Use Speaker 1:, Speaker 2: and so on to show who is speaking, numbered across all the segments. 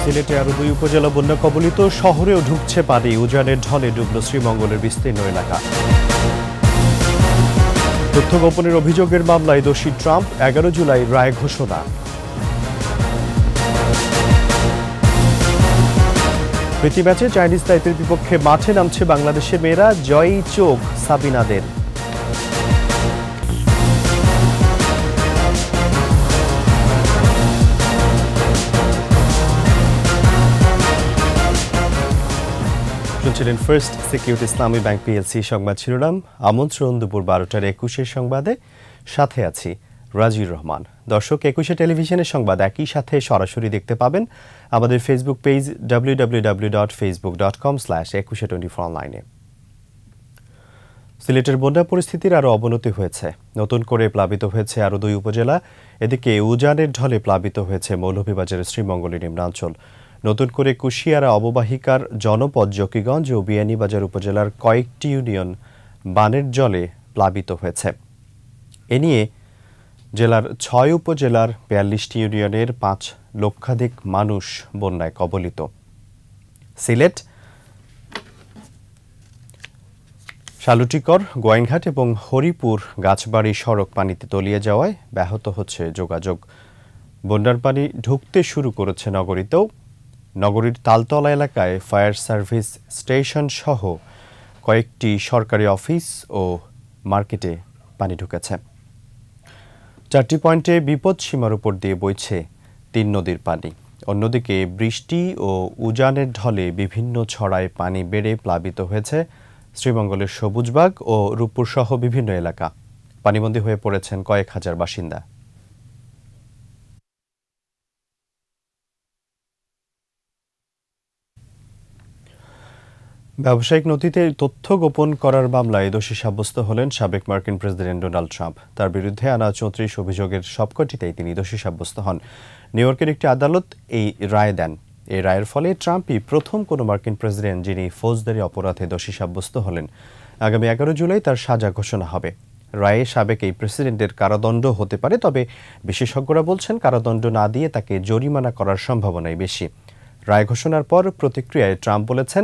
Speaker 1: সিলেটে আরো 2 উপজেলা বন্যা কবলিত, শহরেও ঢুকছে পানি। উজানের ঢলে ডুবল শ্রীমঙ্গলের বিস্তীর্ণ এলাকা। তথ্য গোপনের অভিযোগের মামলায় দোষী ট্রাম্প, 11 জুলাই রায় ঘোষণা। প্রীতি ম্যাচে চাইনিজ তাইপের বিপক্ষে মাঠে নামছে বাংলাদেশের মেয়েরা, জয়ী চোখ সাবিনাদের। শুনছিলেন ফার্স্ট সিকিউরিটি ইসলামী ব্যাংক পিএলসি সংবাদ শিরোনাম। আমন্ত্রণ দুপুর 12টার 21 সংবাদে, সাথে আছি রাজিউর রহমান। দর্শক, 21 টেলিভিশনের সংবাদ একই সাথে সরাসরি দেখতে পাবেন আমাদের ফেসবুক পেজ www.facebook.com/2124online। সিলেটের বন্যা পরিস্থিতির আরও অবনতি হয়েছে। নতুন করে প্লাবিত হয়েছে আরও 2 উপজেলা। এদিকে উজানের ঢলে প্লাবিত হয়েছে মৌলভীবাজারের শ্রীমঙ্গলের নিম্নাঞ্চল। নতুন করে কুশিয়ারা অববাহিকার জনপদ জকিগঞ্জ ও বিয়ানীবাজার উপজেলার কয়েকটি ইউনিয়ন বানের জলে প্লাবিত হয়েছে। এ নিয়ে জেলার 6 উপজেলার 42টি ইউনিয়নের 5 লক্ষাধিক মানুষ বন্যায় কবলিত। সিলেট, শালুটিকর, গোয়াইনঘাট এবং হরিপুর গাছবাড়ি সড়ক পানিতে তলিয়ে যাওয়ায় ব্যাহত হচ্ছে যোগাযোগ। বন্যার পানি ঢুকতে শুরু করেছে নগরীতেও। নগরীর তালতলা এলাকায় ফায়ার সার্ভিস স্টেশন সহ কয়েকটি সরকারি অফিস ও মার্কেটে পানি ঢুকেছে। 4টি পয়েন্টে বিপদ সীমার উপর দিয়ে বইছে 3 নদীর পানি। অন্যদিকে বৃষ্টি ও উজানের ঢলে বিভিন্ন ছড়ায় পানি বেড়ে প্লাবিত হয়েছে শ্রীমঙ্গলের সবুজবাগ ও রূপপুর সহ বিভিন্ন এলাকা। পানিবন্দী হয়ে পড়েছেন কয়েক হাজার বাসিন্দা। ব্যবসায়িক নথিতে তথ্য গোপন করার মামলায় দোষী সাব্যস্ত হলেন সাবেক মার্কিন প্রেসিডেন্ট ডোনাল্ড ট্রাম্প। তার বিরুদ্ধে আনা 34 অভিযোগের সবকটিতেই তিনি দোষী সাব্যস্ত হন। নিউ ইয়র্কের একটি আদালত এই রায় দেন। এই রায়ের ফলে ট্রাম্পই প্রথম কোনো মার্কিন প্রেসিডেন্ট যিনি ফৌজদারি অপরাধে দোষী সাব্যস্ত হলেন। আগামী 11 জুলাই তার সাজা ঘোষণা হবে। রায়ে সাবেক এই প্রেসিডেন্টের কারাদণ্ড হতে পারে, তবে বিশেষজ্ঞরা বলছেন কারাদণ্ড না দিয়ে তাকে জরিমানা করার সম্ভাবনাই বেশি। রায় ঘোষণার পর প্রতিক্রিয়ায় ট্রাম্প বলেছেন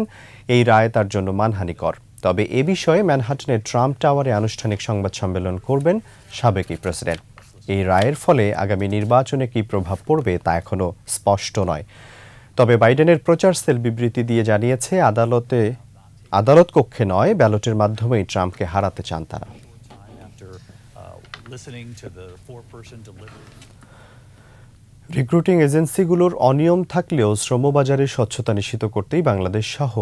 Speaker 1: এই রায় তার জন্য মানহানিকর। তবে এ বিষয়ে ম্যানহাটনের ট্রাম্প টাওয়ারে আনুষ্ঠানিক সংবাদ সম্মেলন করবেন সাবেক এই প্রেসিডেন্ট। এই রায়ের ফলে আগামী নির্বাচনে কী প্রভাব পড়বে তা এখনও স্পষ্ট নয়। তবে বাইডেনের প্রচার সেল বিবৃতি দিয়ে জানিয়েছে আদালত কক্ষে নয়, ব্যালটের মাধ্যমেই ট্রাম্পকে হারাতে চান তারা। রিক্রুটিং এজেন্সিগুলোর অনিয়ম থাকলেও শ্রমবাজারে স্বচ্ছতা নিশ্চিত করতেই বাংলাদেশ সহ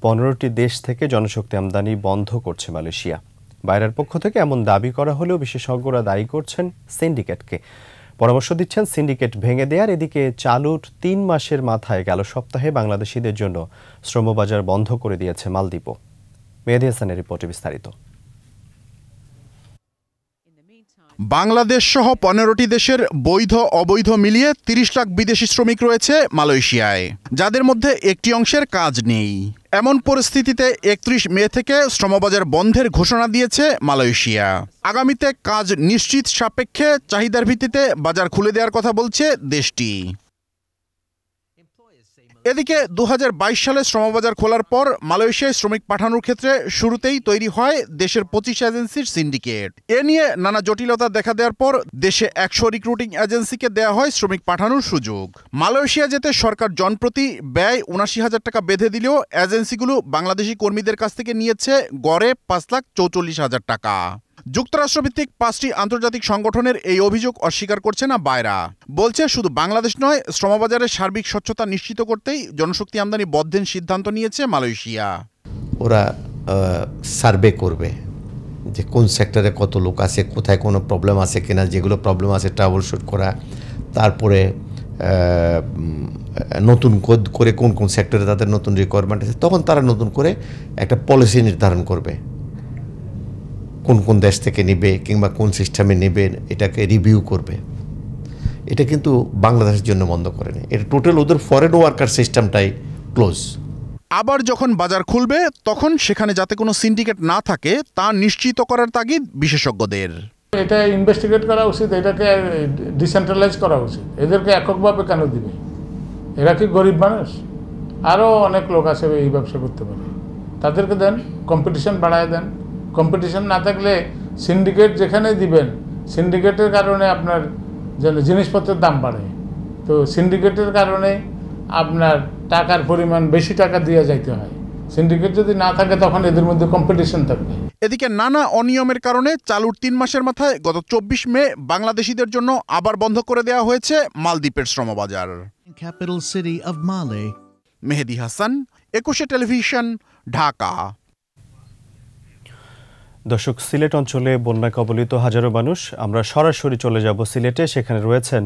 Speaker 1: 15টি দেশ থেকে জনশক্তি আমদানি বন্ধ করছে মালয়েশিয়া। বাইরের পক্ষ থেকে এমন দাবি করা হলেও বিশেষজ্ঞরা দায়ী করছেন সিন্ডিকেটকে। পরামর্শ দিচ্ছেন সিন্ডিকেট ভেঙে দেওয়ার। এদিকে চালুর 3 মাসের মাথায় গেল সপ্তাহে বাংলাদেশিদের জন্য শ্রমবাজার বন্ধ করে দিয়েছে মালদ্বীপও। মেহেদী হাসানের রিপোর্টে বিস্তারিত।
Speaker 2: বাংলাদেশ সহ 15টি দেশের বৈধ অবৈধ মিলিয়ে 30 লাখ বিদেশি শ্রমিক রয়েছে মালয়েশিয়ায়, যাদের মধ্যে একটি অংশের কাজ নেই। এমন পরিস্থিতিতে 31 মে থেকে শ্রমবাজার বন্ধের ঘোষণা দিয়েছে মালয়েশিয়া। আগামীতে কাজ নিশ্চিত সাপেক্ষে চাহিদার ভিত্তিতে বাজার খুলে দেওয়ার কথা বলছে দেশটি। এদিকে 2022 সালে শ্রমবাজার খোলার পর মালয়েশিয়ায় শ্রমিক পাঠানোর ক্ষেত্রে শুরুতেই তৈরি হয় দেশের 25 এজেন্সির সিন্ডিকেট। এ নিয়ে নানা জটিলতা দেখা দেওয়ার পর দেশে 100 রিক্রুটিং এজেন্সিকে দেওয়া হয় শ্রমিক পাঠানোর সুযোগ। মালয়েশিয়া যেতে সরকার জনপ্রতি ব্যয় 79,000 টাকা বেঁধে দিলেও এজেন্সিগুলো বাংলাদেশি কর্মীদের কাছ থেকে নিয়েছে গড়ে 5,44,000 টাকা। যুক্তরাষ্ট্রভিত্তিক 5টি আন্তর্জাতিক সংগঠনের এই অভিযোগ অস্বীকার করছে না বাইরা। বলছে শুধু বাংলাদেশ নয়, শ্রমবাজারের সার্বিক স্বচ্ছতা নিশ্চিত করতেই জনশক্তি আমদানি বদ্ধের সিদ্ধান্ত নিয়েছে মালয়েশিয়া।
Speaker 3: ওরা সার্ভে করবে যে কোন সেক্টরে কত লোক আছে, কোথায় কোনো প্রবলেম আছে কিনা, যেগুলো প্রবলেম আছে ট্রাবল শুট করা, তারপরে নতুন করে কোন কোন সেক্টরে তাদের নতুন রিকোয়ারমেন্ট আছে, তখন তারা নতুন করে একটা পলিসি নির্ধারণ করবে কোন কোন দেশ থেকে নেবে কিংবা কোন সিস্টেমে নেবে, এটাকে রিভিউ করবে। এটা কিন্তু বাংলাদেশের জন্য বন্ধ করেনি, এটা টোটাল ওদের ফরেন ওয়ার্কার সিস্টেমটাই ক্লোজ।
Speaker 2: আবার যখন বাজার খুলবে তখন সেখানে যাতে কোনো সিন্ডিকেট না থাকে তা নিশ্চিত করার তাগিদ বিশেষজ্ঞদের।
Speaker 4: এটা ইনভেস্টিগেট করা উচিত, এটাকে ডিসেন্ট্রালাইজ করা উচিত। এদেরকে এককভাবে কেন দিবে? এরা কি গরিব মানুষ? আরও অনেক লোক আছে এই ব্যবসা করতে পারে, তাদেরকে দেন, কম্পিটিশন বাড়ায় দেন। কম্পিটিশন না থাকলে সিন্ডিকেট যেখানে দিবেন, সিন্ডিকেটের কারণে আপনার জিনিসপত্রের দাম বাড়ে। তো সিন্ডিকেটের কারণে আপনার টাকার পরিমাণ বেশি টাকা দিয়ে যাইতে হয়। সিন্ডিকেট যদি না থাকে তখন এদের মধ্যে কম্পিটিশন থাকবে।
Speaker 2: এদিকে নানা অনিয়মের কারণে চালুর ৩ মাসের মাথায় গত ২৪ মে বাংলাদেশিদের জন্য আবার বন্ধ করে দেওয়া হয়েছে মালদ্বীপের শ্রমবাজার।
Speaker 5: Capital city of Male.
Speaker 2: Mehedi Hasan, ২১ television, Dhaka.
Speaker 1: দর্শক, সিলেট অঞ্চলে বন্যা কবলিত হাজারো মানুষ। আমরা সরাসরি চলে যাব সিলেটে। সেখানে রয়েছেন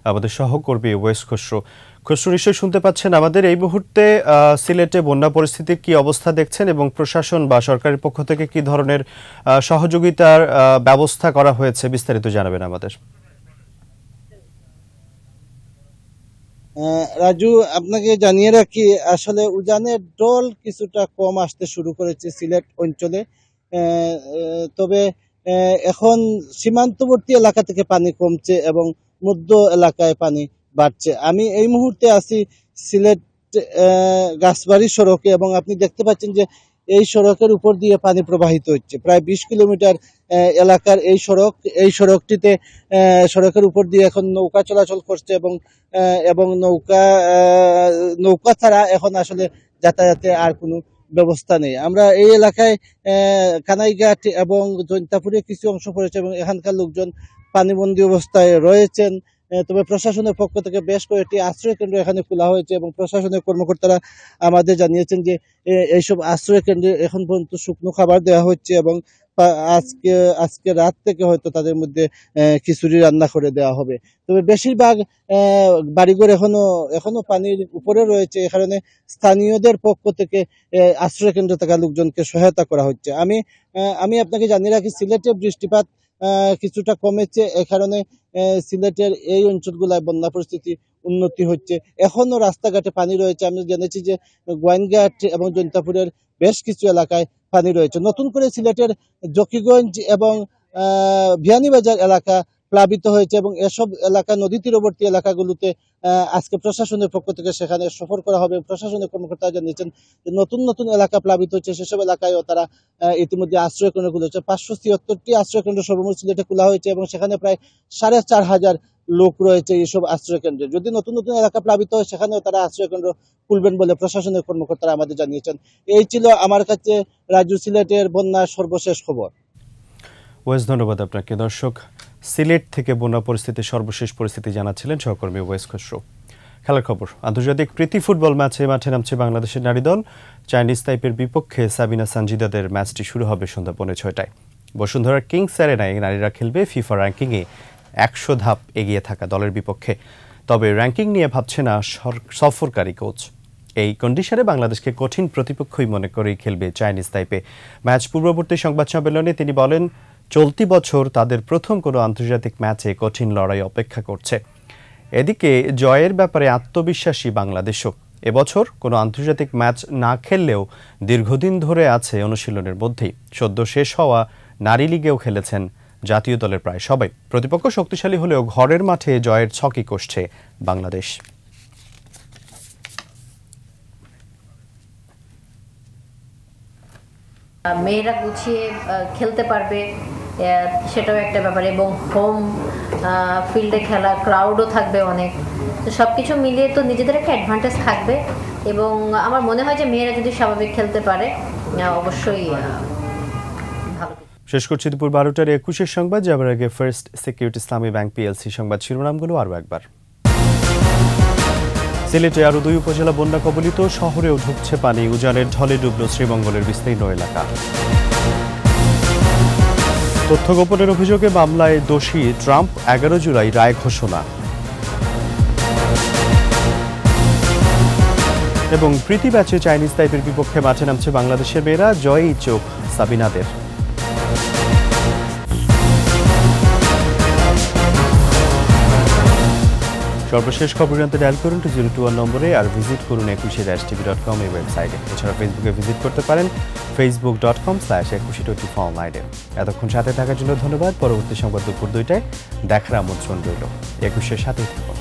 Speaker 1: আমাদের সহকর্মী ওয়েস খসরু। খসরু, নিশ্চয়ই শুনতে পাচ্ছেন আমাদের। এই মুহূর্তে সিলেটে বন্যা পরিস্থিতির কি অবস্থা দেখছেন এবং প্রশাসন বা সরকারের পক্ষ থেকে কি ধরনের সহযোগিতার ব্যবস্থা করা হয়েছে, বিস্তারিত জানাবেন আমাদের।
Speaker 6: রাজু, আপনাকে জানিয়ে রাখি, আসলে উজানের ঢল কিছুটা কম আসতে শুরু করেছে সিলেট অঞ্চলে। তবে এখন সীমান্তবর্তী এলাকা থেকে পানি কমছে এবং মধ্য এলাকায় পানি বাড়ছে। আমি এই মুহূর্তে আছি সিলেট গাছবাড়ি সড়কে এবং আপনি দেখতে পাচ্ছেন যে এই সড়কের উপর দিয়ে পানি প্রবাহিত হচ্ছে। প্রায় ২০ কিলোমিটার এলাকার এই সড়কটিতে সড়কের উপর দিয়ে এখন নৌকা চলাচল করছে এবং নৌকা ছাড়া এখন আসলে যাতায়াতে আর কোনো ব্যবস্থা নেই। আমরা এই এলাকায় কানাইঘাট এবং জৈন্তাপুরে কিছু অংশ পড়েছে এবং এখানকার লোকজন পানিবন্দী অবস্থায় রয়েছেন। তবে প্রশাসনের পক্ষ থেকে বেশ কয়েকটি আশ্রয় কেন্দ্র এখানে খোলা হয়েছে এবং প্রশাসনের কর্মকর্তারা আমাদের জানিয়েছেন যে এইসব আশ্রয় কেন্দ্রে এখন পর্যন্ত শুকনো খাবার দেওয়া হচ্ছে এবং আজকে রাত থেকে হয়তো তাদের মধ্যে খিচুড়ি রান্না করে দেওয়া হবে। তবে বেশিরভাগ বাড়িঘর এখনো পানির উপরে রয়েছে। এ কারণে স্থানীয়দের পক্ষ থেকে আশ্রয় কেন্দ্রে থাকা লোকজনকে সহায়তা করা হচ্ছে। আমি আপনাকে জানিয়ে রাখি, সিলেটে বৃষ্টিপাত কিছুটা কমেছে। এ কারণে সিলেটের এই অঞ্চলগুলোয় বন্যা পরিস্থিতি উন্নতি হচ্ছে। এখনো রাস্তাঘাটে পানি রয়েছে। আমি জেনেছি যে গোয়াইনঘাট এবং জৈন্তাপুরের বেশ কিছু এলাকায় পানি রয়েছে। নতুন করে সিলেটের জকিগঞ্জ এবং বিয়ানীবাজার এলাকা প্লাবিত হয়েছে এবং এসব এলাকা নদী তীরবর্তী এলাকাগুলোতে আজকে প্রশাসনের পক্ষ থেকে সেখানে সফর করা হবে। প্রশাসনের কর্মকর্তারা জানিয়েছেন যে নতুন এলাকা প্লাবিত হচ্ছে, সেসব এলাকায়ও তারা ইতিমধ্যে আশ্রয় কেন্দ্র খুলেছে। ৫৭৬টি আশ্রয় কেন্দ্র সর্বমোট সিলেটে খোলা হয়েছে এবং সেখানে প্রায় ৪,৫০০ লোক রয়েছে এইসব আশ্রয় কেন্দ্রে। যদি নতুন এলাকা প্লাবিত হয় সেখানেও তারা আশ্রয় কেন্দ্র খুলবেন বলে প্রশাসনের কর্মকর্তারা আমাদের জানিয়েছেন। এই ছিল আমার কাছে রাজু সিলেটের বন্যার সর্বশেষ খবর।
Speaker 1: ওয়েস, ধন্যবাদ আপনাকে। দর্শক, সিলেট থেকে বন্যা পরিস্থিতির সর্বশেষ পরিস্থিতি জানাচ্ছিলেন সহকর্মী ওয়েস খসরু। খেলার খবর। আন্তর্জাতিক প্রীতি ফুটবল ম্যাচে মাঠে নামছে বাংলাদেশের নারী দল। চাইনিজ তাইপের বিপক্ষে সাবিনা সানজিদাদের ম্যাচটি শুরু হবে সন্ধ্যা 6:45টায়। বসুন্ধরার কিংস অ্যারেনায় নারীরা খেলবে ফিফা র্যাঙ্কিংয়ে ১০০ ধাপ এগিয়ে থাকা দলের বিপক্ষে। তবে র্যাঙ্কিং নিয়ে ভাবছে না সফরকারী কোচ। এই কন্ডিশনে বাংলাদেশকে কঠিন প্রতিপক্ষই মনে করেই খেলবে চাইনিজ তাইপে। ম্যাচ পূর্ববর্তী সংবাদ সম্মেলনে তিনি বলেন, চলতি বছর তাদের প্রথম কোনো আন্তর্জাতিক ম্যাচে কঠিন লড়াই অপেক্ষা করছে। এদিকে জয়ের ব্যাপারে আত্মবিশ্বাসী বাংলাদেশও। এবছর কোনো আন্তর্জাতিক ম্যাচ না খেললেও দীর্ঘদিন ধরে আছে অনুশীলনের মধ্যেই। সদ্য শেষ হওয়া নারী লিগেও খেলেছেন জাতীয় দলের প্রায় সবাই। প্রতিপক্ষ শক্তিশালী হলেও ঘরের মাঠে জয়ের ছকি কষছে বাংলাদেশ।
Speaker 7: মেয়েরা গুছিয়ে খেলতে পারবে সেটাও একটা ব্যাপার, এবং হোম ফিল্ডে খেলা, ক্রাউডও থাকবে অনেক। তো সব কিছু মিলিয়ে তো নিজেদের একটা অ্যাডভান্টেজ থাকবে এবং আমার মনে হয় যে মেয়েরা যদি স্বাভাবিক খেলতে পারে অবশ্যই ভালো।
Speaker 1: শেষ করছি দুপুর 12টার 21 সংবাদ। যাবার আগে ফার্স্ট সিকিউরিটি ইসলামী ব্যাংক পিএলসি সংবাদ শিরোনামগুলো আরও একবার। সিলেটে আরও 2 উপজেলা বন্যা কবলিত, শহরেও ঢুকছে পানি। উজানের ঢলে ডুবল শ্রীমঙ্গলের বিস্তীর্ণ এলাকা। তথ্য গোপনের অভিযোগে মামলায় দোষী ট্রাম্প, 11 জুলাই রায় ঘোষণা। এবং প্রীতি ম্যাচে চাইনিজ তাইপের বিপক্ষে মাঠে নামছে বাংলাদেশের মেয়েরা, জয়ই চোখ সাবিনাদের। সর্বশেষ খবর জানতে ডায়াল করুন 2021 নম্বরে আর ভিজিট করুন 21-tv.com এই ওয়েবসাইটে। এছাড়া ফেসবুকে ভিজিট করতে পারেন facebook.com/2124 অনলাইনে। এতক্ষণ সাথে থাকার জন্য ধন্যবাদ। পরবর্তী সংবাদ দুপুর 2টায় দেখার আমন্ত্রণ রইল। 21-এর সাথেই থাকুন।